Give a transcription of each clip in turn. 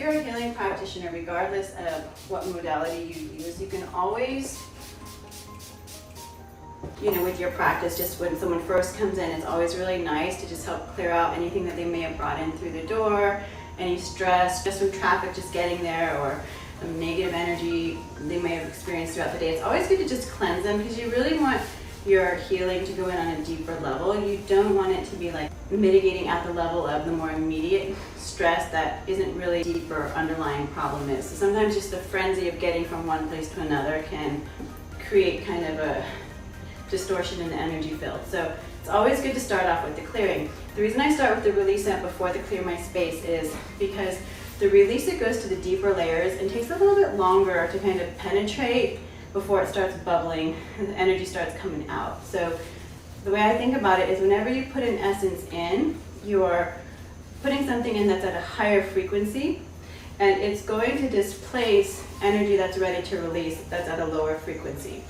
you're a healing practitioner, regardless of what modality you use, you can always, with your practice, just when someone first comes in, it's always really nice to just help clear out anything that they may have brought in through the door, any stress, just from traffic just getting there, or some negative energy they may have experienced throughout the day. It's always good to just cleanse them, because you really want your healing to go in on a deeper level. You don't want it to be like mitigating at the level of the more immediate stress that isn't really deeper underlying problem is. So sometimes just the frenzy of getting from one place to another can create kind of a distortion in the energy field. So it's always good to start off with the clearing. The reason I start with the Release It before the Clear My Space is because the Release It goes to the deeper layers and takes a little bit longer to kind of penetrate before it starts bubbling and the energy starts coming out. So the way I think about it is whenever you put an essence in, you're putting something in that's at a higher frequency, and it's going to displace energy that's ready to release that's at a lower frequency.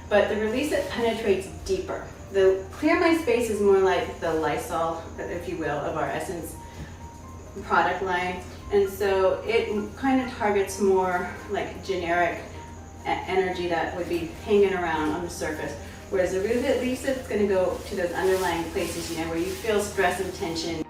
But the Release It penetrates deeper. The Clear My Space is more like the Lysol, if you will, of our essence product line. And so it kind of targets more like generic energy that would be hanging around on the surface. Whereas the Release It is going to go to those underlying places, where you feel stress and tension.